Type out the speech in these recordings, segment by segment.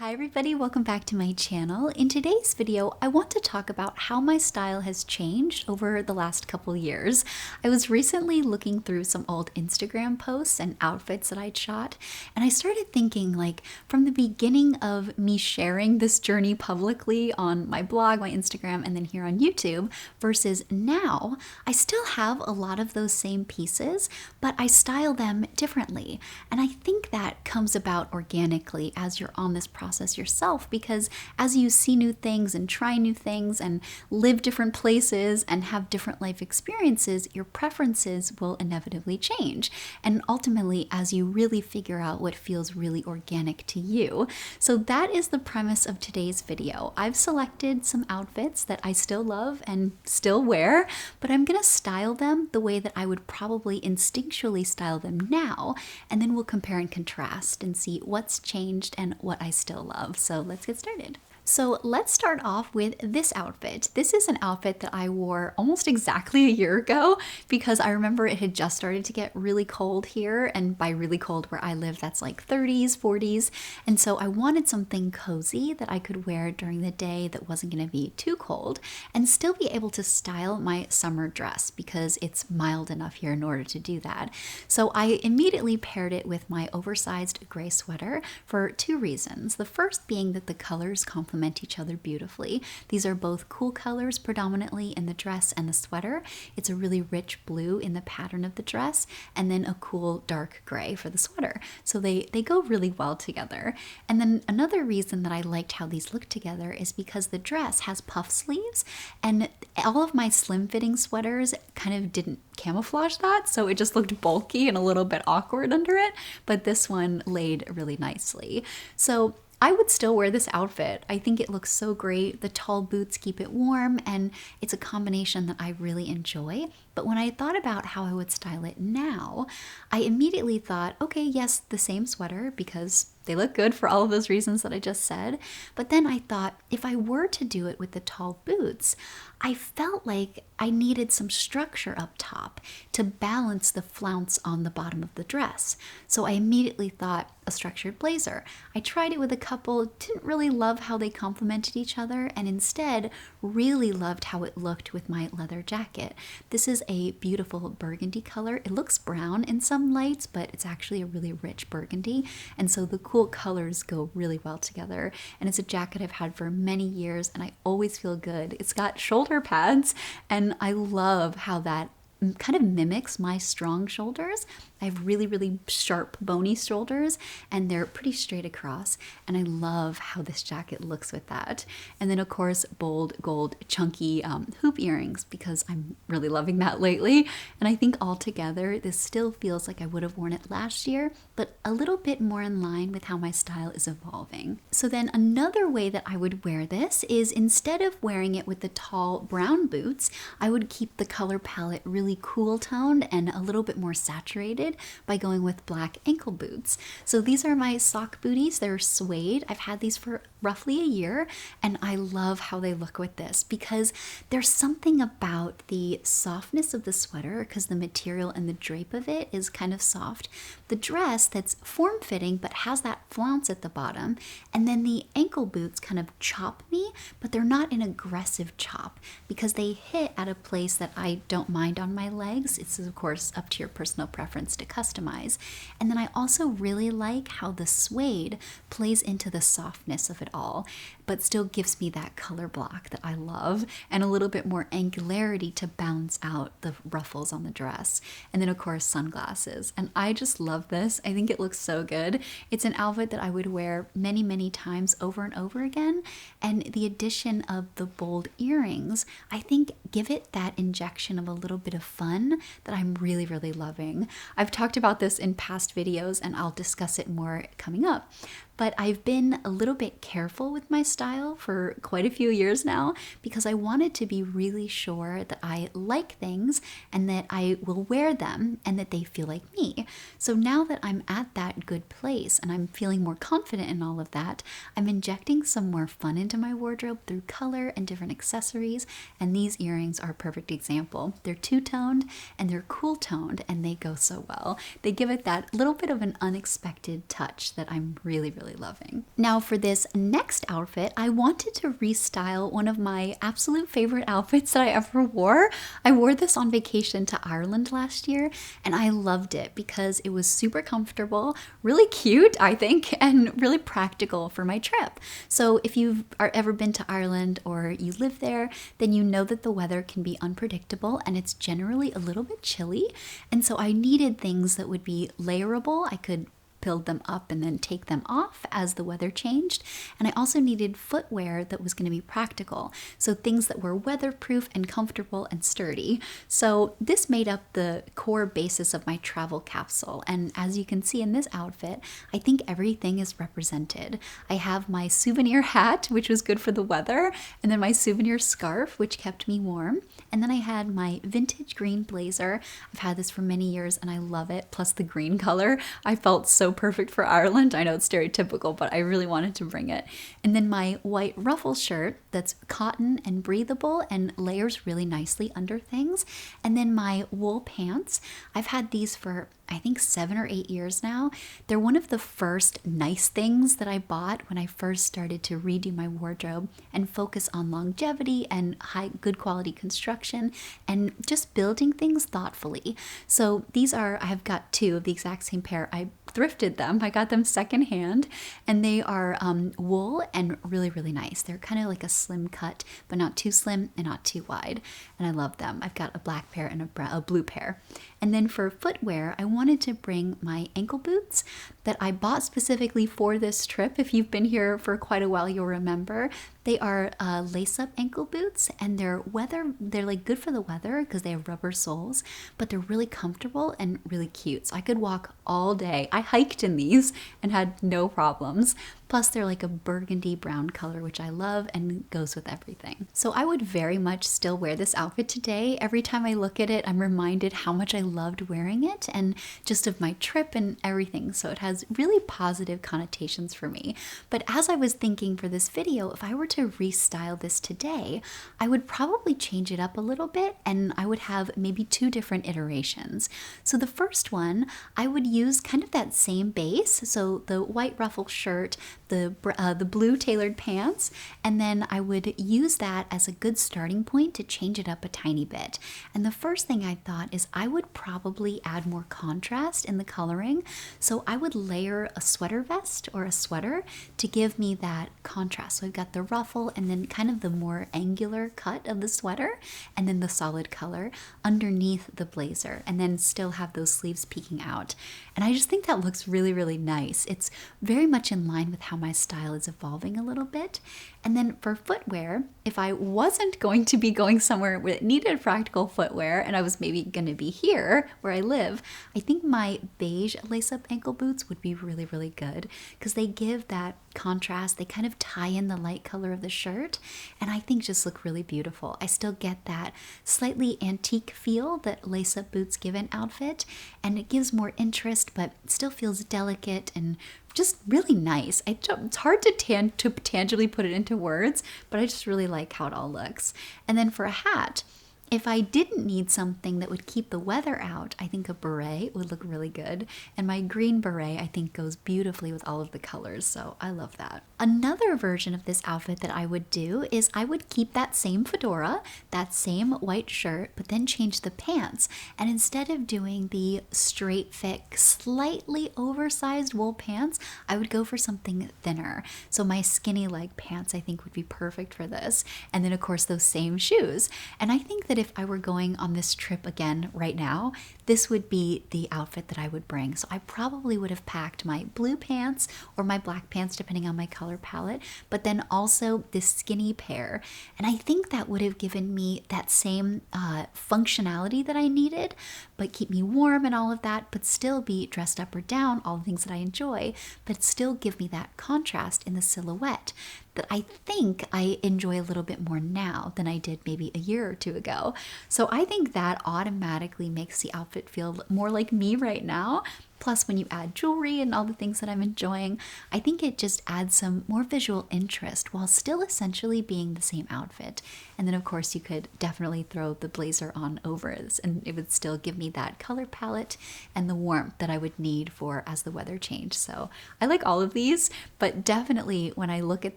Hi everybody, welcome back to my channel. In today's video, I want to talk about how my style has changed over the last couple years. I was recently looking through some old Instagram posts and outfits that I'd shot, and I started thinking, like, from the beginning of me sharing this journey publicly on my blog, my Instagram, and then here on YouTube, versus now, I still have a lot of those same pieces, but I style them differently. And I think that comes about organically as you're on this process yourself, because as you see new things and try new things and live different places and have different life experiences, your preferences will inevitably change. And ultimately, as you really figure out what feels really organic to you. So that is the premise of today's video. I've selected some outfits that I still love and still wear, but I'm gonna style them the way that I would probably instinctually style them now, and then we'll compare and contrast and see what's changed and what I still love. So let's get started. So let's start off with this outfit. This is an outfit that I wore almost exactly a year ago because I remember it had just started to get really cold here, and by really cold where I live, that's like 30s, 40s. And so I wanted something cozy that I could wear during the day that wasn't gonna be too cold and still be able to style my summer dress because it's mild enough here in order to do that. So I immediately paired it with my oversized gray sweater for two reasons. The first being that the colors complement each other beautifully. These are both cool colors predominantly in the dress and the sweater. It's a really rich blue in the pattern of the dress and then a cool dark gray for the sweater. So they go really well together. And then another reason that I liked how these look together is because the dress has puff sleeves, and all of my slim fitting sweaters kind of didn't camouflage that, so it just looked bulky and a little bit awkward under it, but this one laid really nicely. So I would still wear this outfit. I think it looks so great. The tall boots keep it warm, and it's a combination that I really enjoy. But when I thought about how I would style it now, I immediately thought, okay, yes, the same sweater because they look good for all of those reasons that I just said. But then I thought, if I were to do it with the tall boots, I felt like I needed some structure up top to balance the flounce on the bottom of the dress. So I immediately thought a structured blazer. I tried it with a couple, didn't really love how they complemented each other, and instead really loved how it looked with my leather jacket. This is a beautiful burgundy color. It looks brown in some lights, but it's actually a really rich burgundy, and so the cool colors go really well together. And it's a jacket I've had for many years, and I always feel good. It's got shoulder pads, and I love how that kind of mimics my strong shoulders. I have really, really sharp, bony shoulders, and they're pretty straight across, and I love how this jacket looks with that. And then, of course, bold, gold, chunky hoop earrings, because I'm really loving that lately. And I think altogether, this still feels like I would have worn it last year, but a little bit more in line with how my style is evolving. So then another way that I would wear this is, instead of wearing it with the tall brown boots, I would keep the color palette really cool toned and a little bit more saturated by going with black ankle boots. So these are my sock booties. They're suede. I've had these for roughly a year, and I love how they look with this because there's something about the softness of the sweater, because the material and the drape of it is kind of soft. The dress that's form-fitting but has that flounce at the bottom, and then the ankle boots kind of chop me, but they're not an aggressive chop because they hit at a place that I don't mind on my legs. It's of course up to your personal preference to customize. And then I also really like how the suede plays into the softness of it all, but still gives me that color block that I love and a little bit more angularity to balance out the ruffles on the dress. And then of course sunglasses. And I just love this. I think it looks so good. It's an outfit that I would wear many, many times over and over again. And the addition of the bold earrings, I think, give it that injection of a little bit of fun that I'm really, really loving. I've talked about this in past videos, and I'll discuss it more coming up. But I've been a little bit careful with my style for quite a few years now because I wanted to be really sure that I like things and that I will wear them and that they feel like me. So now that I'm at that good place and I'm feeling more confident in all of that, I'm injecting some more fun into my wardrobe through color and different accessories, and these earrings are a perfect example. They're two-toned and they're cool-toned, and they go so well. They give it that little bit of an unexpected touch that I'm really, really really loving. Now for this next outfit, I wanted to restyle one of my absolute favorite outfits that I ever wore. I wore this on vacation to Ireland last year, and I loved it because it was super comfortable, really cute, I think, and really practical for my trip. So if you've ever been to Ireland or you live there, then you know that the weather can be unpredictable and it's generally a little bit chilly. And so I needed things that would be layerable. I could build them up and then take them off as the weather changed. And I also needed footwear that was going to be practical. So things that were weatherproof and comfortable and sturdy. So this made up the core basis of my travel capsule. And as you can see in this outfit, I think everything is represented. I have my souvenir hat, which was good for the weather, and then my souvenir scarf, which kept me warm. And then I had my vintage green blazer. I've had this for many years and I love it. Plus the green color, I felt so perfect for Ireland. I know it's stereotypical, but I really wanted to bring it. And then my white ruffle shirt that's cotton and breathable and layers really nicely under things. And then my wool pants. I've had these for I think 7 or 8 years now. They're one of the first nice things that I bought when I first started to redo my wardrobe and focus on longevity and good quality construction and just building things thoughtfully. So these are, I've got 2 of the exact same pair. I thrifted them. I got them secondhand, and they are wool and really, really nice. They're kind of like a slim cut, but not too slim and not too wide. And I love them. I've got a black pair and a blue pair. And then for footwear, I wanted to bring my ankle boots that I bought specifically for this trip. If you've been here for quite a while, you'll remember. They are lace-up ankle boots, and they're like good for the weather because they have rubber soles, but they're really comfortable and really cute. So I could walk all day. I hiked in these and had no problems. Plus they're like a burgundy brown color, which I love and goes with everything. So I would very much still wear this outfit today. Every time I look at it, I'm reminded how much I loved wearing it and just of my trip and everything. So it has really positive connotations for me. But as I was thinking for this video, if I were to restyle this today, I would probably change it up a little bit and I would have maybe 2 different iterations. So the first one, I would use kind of that same base. So the white ruffle shirt, the blue tailored pants, and then I would use that as a good starting point to change it up a tiny bit. And the first thing I thought is I would probably add more contrast in the coloring. So I would layer a sweater vest or a sweater to give me that contrast. So I've got the ruffle and then kind of the more angular cut of the sweater and then the solid color underneath the blazer, and then still have those sleeves peeking out. And I just think that looks really, really nice. It's very much in line with how my style is evolving a little bit. And then for footwear, if I wasn't going to be going somewhere where it needed practical footwear and I was maybe going to be here where I live, I think my beige lace-up ankle boots would be really, really good because they give that contrast. They kind of tie in the light color of the shirt and I think just look really beautiful. I still get that slightly antique feel that lace-up boots give an outfit, and it gives more interest but still feels delicate and just really nice. It's hard to tangibly put it into words, but I just really like how it all looks. And then for a hat, if I didn't need something that would keep the weather out, I think a beret would look really good. And my green beret, I think, goes beautifully with all of the colors, so I love that. Another version of this outfit that I would do is I would keep that same fedora, that same white shirt, but then change the pants. And instead of doing the straight fit, slightly oversized wool pants, I would go for something thinner. So my skinny leg pants, I think, would be perfect for this. And then, of course, those same shoes. And I think that if I were going on this trip again right now, this would be the outfit that I would bring. So I probably would have packed my blue pants or my black pants, depending on my color palette, but then also this skinny pair. And I think that would have given me that same functionality that I needed, but keep me warm and all of that, but still be dressed up or down, all the things that I enjoy, but still give me that contrast in the silhouette that I think I enjoy a little bit more now than I did maybe a year or 2 ago. So I think that automatically makes the outfit feel more like me right now. Plus, when you add jewelry and all the things that I'm enjoying, I think it just adds some more visual interest while still essentially being the same outfit. And then of course you could definitely throw the blazer on over this and it would still give me that color palette and the warmth that I would need for as the weather changed. So I like all of these, but definitely when I look at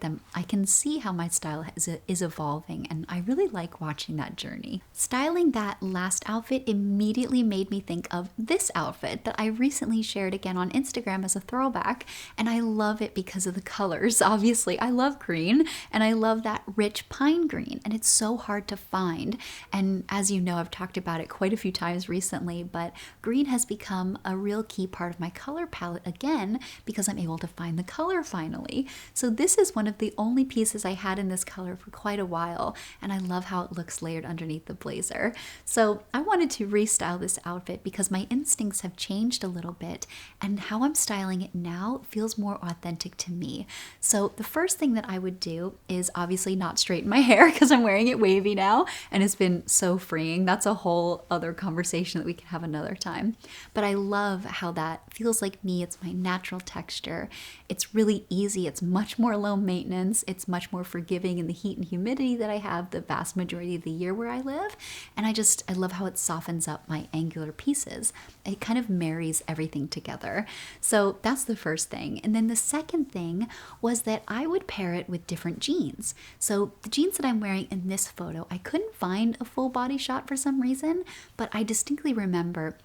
them, I can see how my style is evolving, and I really like watching that journey. Styling that last outfit immediately made me think of this outfit that I recently shared again on Instagram as a throwback, and I love it because of the colors. Obviously, I love green, and I love that rich pine green, and it's so hard to find. And as you know, I've talked about it quite a few times recently, but green has become a real key part of my color palette again because I'm able to find the color finally. So this is one of the only pieces I had in this color for quite a while, and I love how it looks layered underneath the blazer. So I wanted to restyle this outfit because my instincts have changed a little bit, and how I'm styling it now feels more authentic to me. So the first thing that I would do is obviously not straighten my hair because I'm wearing it wavy now, and it's been so freeing. That's a whole other conversation that we can have another time. But I love how that feels like me. It's my natural texture. It's really easy. It's much more low maintenance. It's much more forgiving in the heat and humidity that I have the vast majority of the year where I live. And I love how it softens up my angular pieces. It kind of marries everything together. So that's the first thing. And then the second thing was that I would pair it with different jeans. So the jeans that I'm wearing in this photo, I couldn't find a full body shot for some reason, but I distinctly remember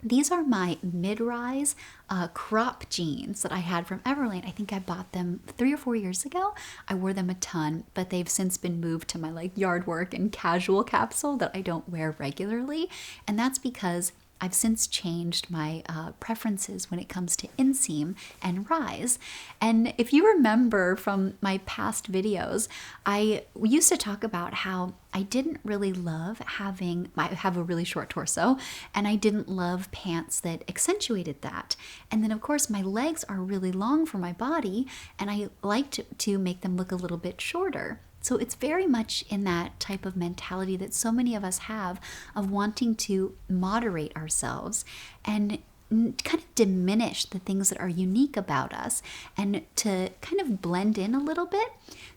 these are my mid-rise crop jeans that I had from Everlane. I think I bought them 3 or 4 years ago. I wore them a ton, but they've since been moved to my yard work and casual capsule that I don't wear regularly. And that's because I've since changed my preferences when it comes to inseam and rise. And if you remember from my past videos, we used to talk about how I didn't really love I have a really short torso, and I didn't love pants that accentuated that. And then of course my legs are really long for my body, and I liked to make them look a little bit shorter. So it's very much in that type of mentality that so many of us have of wanting to moderate ourselves and kind of diminish the things that are unique about us and to kind of blend in a little bit.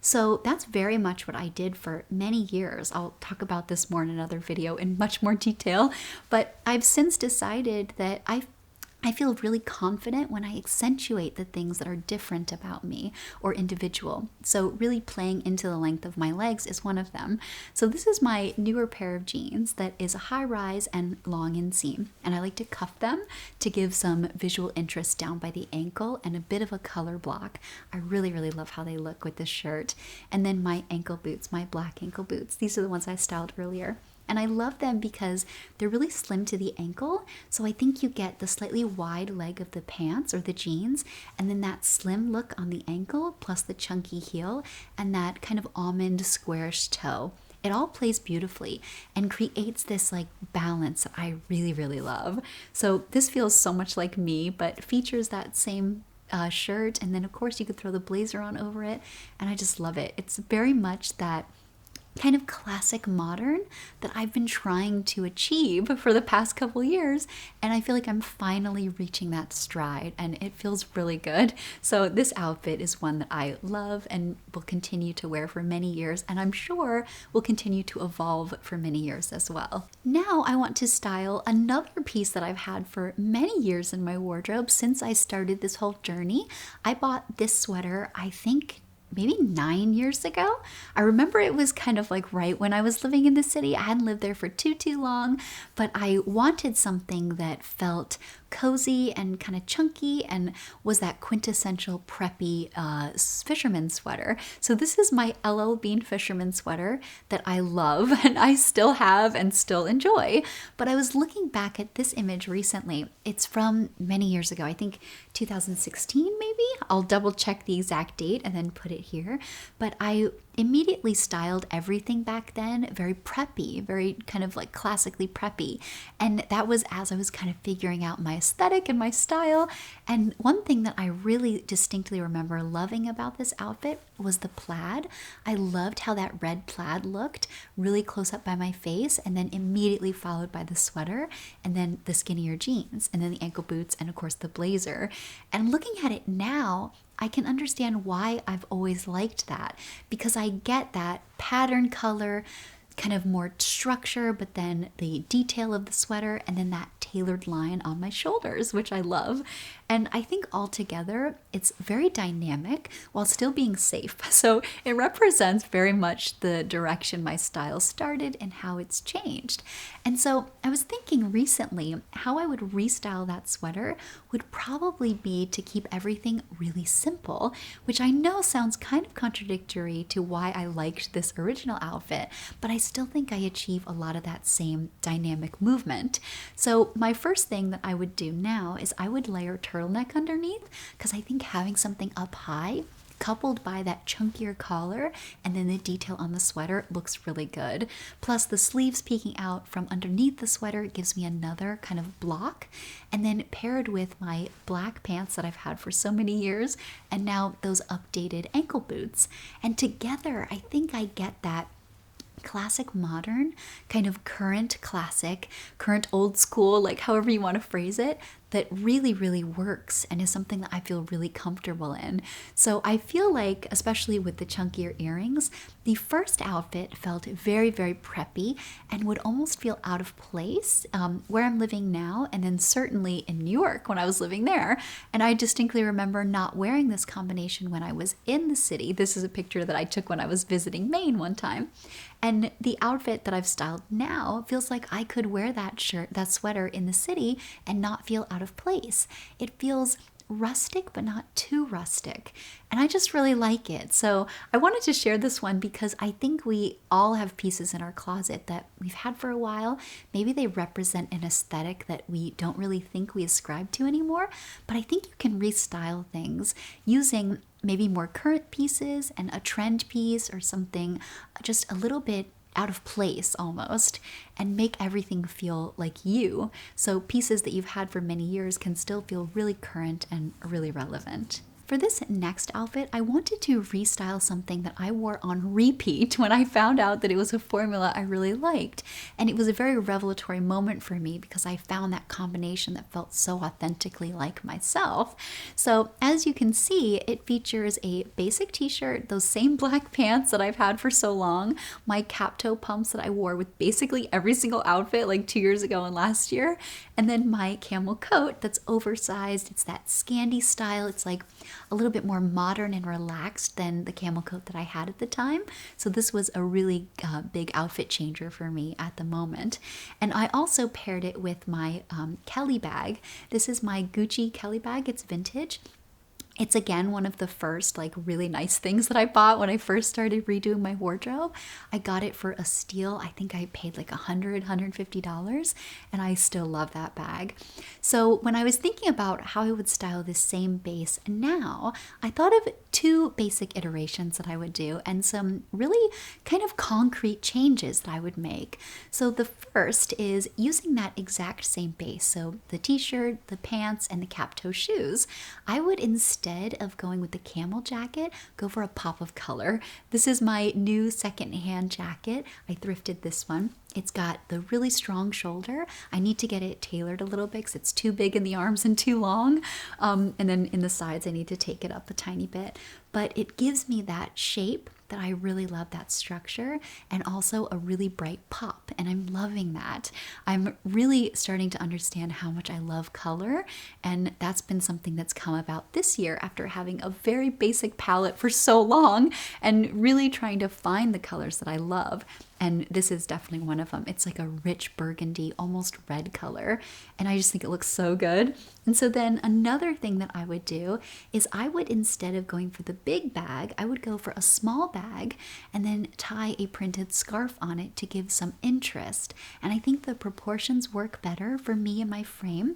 So that's very much what I did for many years. I'll talk about this more in another video in much more detail, but I've since decided that I feel really confident when I accentuate the things that are different about me or individual. So really playing into the length of my legs is one of them. So this is my newer pair of jeans that is a high rise and long inseam. And I like to cuff them to give some visual interest down by the ankle and a bit of a color block. I really, really love how they look with this shirt. And then my ankle boots, my black ankle boots. These are the ones I styled earlier. And I love them because they're really slim to the ankle. So I think you get the slightly wide leg of the pants or the jeans, and then that slim look on the ankle, plus the chunky heel, and that kind of almond squarish toe. It all plays beautifully and creates this balance that I really, really love. So this feels so much like me, but features that same shirt. And then of course you could throw the blazer on over it. And I just love it. It's very much that kind of classic modern that I've been trying to achieve for the past couple years, and I feel like I'm finally reaching that stride, and it feels really good. So this outfit is one that I love and will continue to wear for many years, and I'm sure will continue to evolve for many years as well. Now I want to style another piece that I've had for many years in my wardrobe since I started this whole journey. I bought this sweater, I think maybe 9 years ago. I remember it was kind of right when I was living in the city. I hadn't lived there for too long, but I wanted something that felt cozy and kind of chunky and was that quintessential preppy fisherman sweater. So this is my LL Bean fisherman sweater that I love and I still have and still enjoy. But I was looking back at this image recently. It's from many years ago, I think 2016 maybe. I'll double check the exact date and then put it here. But immediately styled everything back then very preppy, very kind of like classically preppy. And that was as I was kind of figuring out my aesthetic and my style. And one thing that I really distinctly remember loving about this outfit was the plaid. I loved how that red plaid looked really close up by my face, and then immediately followed by the sweater, and then the skinnier jeans, and then the ankle boots, and of course the blazer. And looking at it now, I can understand why I've always liked that, because I get that pattern color, kind of more structure, but then the detail of the sweater, and then that tailored line on my shoulders, which I love. And I think altogether it's very dynamic while still being safe. So it represents very much the direction my style started and how it's changed. And so I was thinking recently how I would restyle that sweater would probably be to keep everything really simple, which I know sounds kind of contradictory to why I liked this original outfit, but I still think I achieve a lot of that same dynamic movement. So my first thing that I would do now is I would layer turtleneck underneath, because I think having something up high coupled by that chunkier collar and then the detail on the sweater looks really good. Plus the sleeves peeking out from underneath the sweater gives me another kind of block, and then paired with my black pants that I've had for so many years, and now those updated ankle boots. And together I think I get that classic modern, kind of current classic, current old school, like however you want to phrase it, that really, really works and is something that I feel really comfortable in. So I feel like, especially with the chunkier earrings, the first outfit felt very, very preppy and would almost feel out of place where I'm living now, and then certainly in New York when I was living there. And I distinctly remember not wearing this combination when I was in the city. This is a picture that I took when I was visiting Maine one time. And the outfit that I've styled now feels like I could wear that shirt, that sweater in the city and not feel out of place. It feels rustic, but not too rustic. And I just really like it. So I wanted to share this one because I think we all have pieces in our closet that we've had for a while. Maybe they represent an aesthetic that we don't really think we ascribe to anymore, but I think you can restyle things using maybe more current pieces and a trend piece or something just a little bit out of place almost, and make everything feel like you. So pieces that you've had for many years can still feel really current and really relevant. For this next outfit, I wanted to restyle something that I wore on repeat when I found out that it was a formula I really liked. And it was a very revelatory moment for me because I found that combination that felt so authentically like myself. So as you can see, it features a basic t-shirt, those same black pants that I've had for so long, my cap toe pumps that I wore with basically every single outfit like 2 years ago and last year, and then my camel coat that's oversized. It's that Scandi style. It's like a little bit more modern and relaxed than the camel coat that I had at the time. So this was a really big outfit changer for me at the moment. And I also paired it with my Kelly bag. This is my Gucci Kelly bag. It's vintage. It's again one of the first like really nice things that I bought when I first started redoing my wardrobe. I got it for a steal. I think I paid like $150, and I still love that bag. So when I was thinking about how I would style this same base now, I thought of two basic iterations that I would do and some really kind of concrete changes that I would make. So the first is using that exact same base. So the t-shirt, the pants, and the cap toe shoes. I would instead of going with the camel jacket, go for a pop of color. This is my new secondhand jacket. I thrifted this one. It's got the really strong shoulder. I need to get it tailored a little bit because it's too big in the arms and too long. And then in the sides, I need to take it up a tiny bit. But it gives me that shape that I really love, that structure, and also a really bright pop. And I'm loving that. I'm really starting to understand how much I love color. And that's been something that's come about this year after having a very basic palette for so long and really trying to find the colors that I love. And this is definitely one of them. It's like a rich burgundy, almost red color. And I just think it looks so good. And so then another thing that I would do is I would, instead of going for the big bag, I would go for a small bag and then tie a printed scarf on it to give some interest. And I think the proportions work better for me and my frame.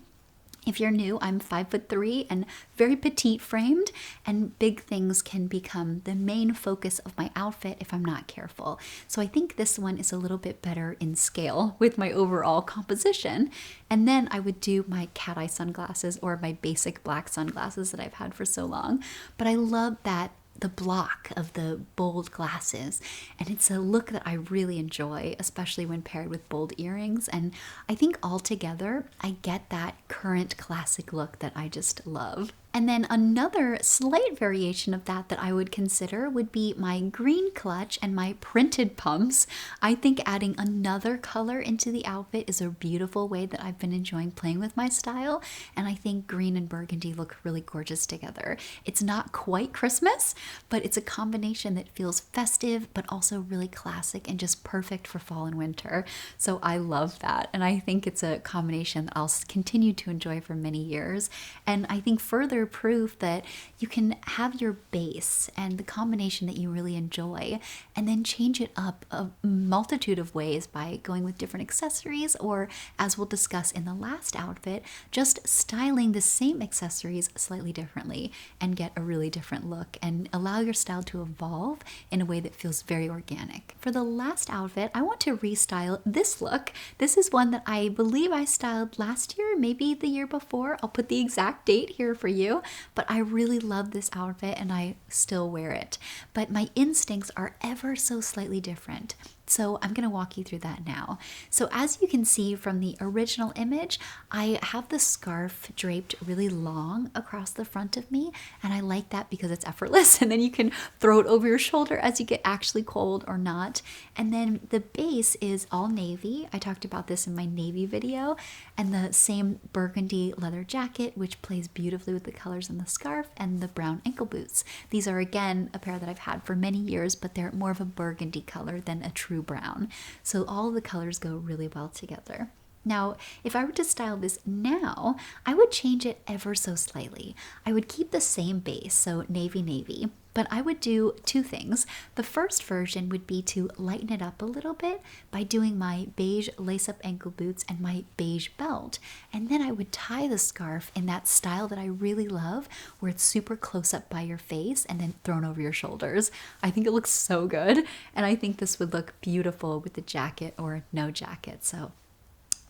If you're new, I'm 5'3" and very petite framed, and big things can become the main focus of my outfit if I'm not careful. So I think this one is a little bit better in scale with my overall composition. And then I would do my cat eye sunglasses or my basic black sunglasses that I've had for so long. But I love that the block of the bold glasses, and it's a look that I really enjoy, especially when paired with bold earrings. And I think altogether I get that current classic look that I just love. And then another slight variation of that I would consider would be my green clutch and my printed pumps. I think adding another color into the outfit is a beautiful way that I've been enjoying playing with my style, and I think green and burgundy look really gorgeous together. It's not quite Christmas, but it's a combination that feels festive but also really classic and just perfect for fall and winter. So I love that, and I think it's a combination that I'll continue to enjoy for many years. And I think further proof that you can have your base and the combination that you really enjoy and then change it up a multitude of ways by going with different accessories, or as we'll discuss in the last outfit, just styling the same accessories slightly differently and get a really different look and allow your style to evolve in a way that feels very organic. For the last outfit, I want to restyle this look. This is one that I believe I styled last year, maybe the year before. I'll put the exact date here for you. But I really love this outfit and I still wear it. But my instincts are ever so slightly different. So I'm going to walk you through that now. So as you can see from the original image, I have the scarf draped really long across the front of me, and I like that because it's effortless, and then you can throw it over your shoulder as you get actually cold or not. And then the base is all navy. I talked about this in my navy video, and the same burgundy leather jacket, which plays beautifully with the colors in the scarf, and the brown ankle boots. These are again a pair that I've had for many years, but they're more of a burgundy color than a true brown. So all the colors go really well together. Now, if I were to style this now, I would change it ever so slightly. I would keep the same base, so navy, but I would do two things. The first version would be to lighten it up a little bit by doing my beige lace-up ankle boots and my beige belt. And then I would tie the scarf in that style that I really love, where it's super close up by your face and then thrown over your shoulders. I think it looks so good, and I think this would look beautiful with the jacket or no jacket. So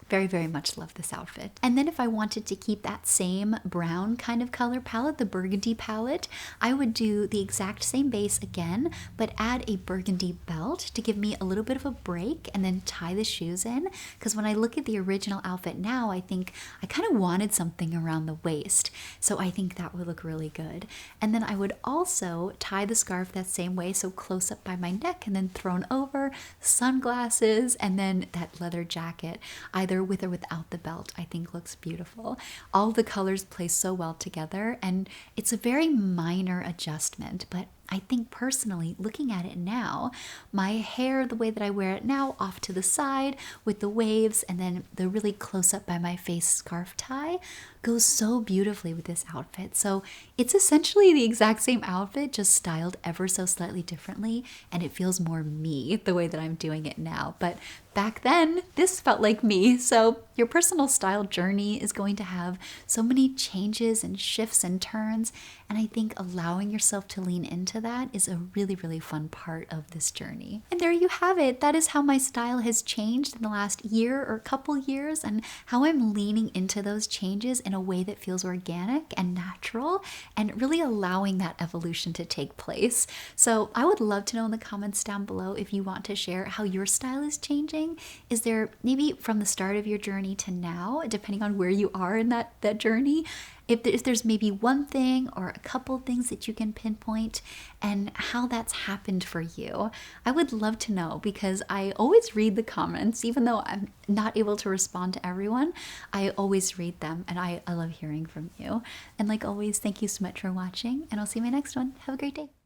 very, very much love this outfit. And then if I wanted to keep that same brown kind of color palette, the burgundy palette, I would do the exact same base again, but add a burgundy belt to give me a little bit of a break and then tie the shoes in. Because when I look at the original outfit now, I think I kind of wanted something around the waist. So I think that would look really good. And then I would also tie the scarf that same way, so close up by my neck and then thrown over, sunglasses, and then that leather jacket, either with or without the belt, I think looks beautiful. All the colors play so well together, and it's a very minor adjustment, but I think personally, looking at it now, my hair, the way that I wear it now, off to the side with the waves and then the really close up by my face scarf tie, goes so beautifully with this outfit. So it's essentially the exact same outfit, just styled ever so slightly differently, and it feels more me the way that I'm doing it now. But back then, this felt like me. So your personal style journey is going to have so many changes and shifts and turns, and I think allowing yourself to lean into that is a really, really fun part of this journey. And there you have it. That is how my style has changed in the last year or couple years, and how I'm leaning into those changes in a way that feels organic and natural, and really allowing that evolution to take place. So I would love to know in the comments down below if you want to share how your style is changing. Is there maybe from the start of your journey to now, depending on where you are in that journey, if there's maybe one thing or a couple things that you can pinpoint and how that's happened for you. I would love to know, because I always read the comments, even though I'm not able to respond to everyone. I always read them, and I love hearing from you. And like always, thank you so much for watching, and I'll see you in my next one. Have a great day.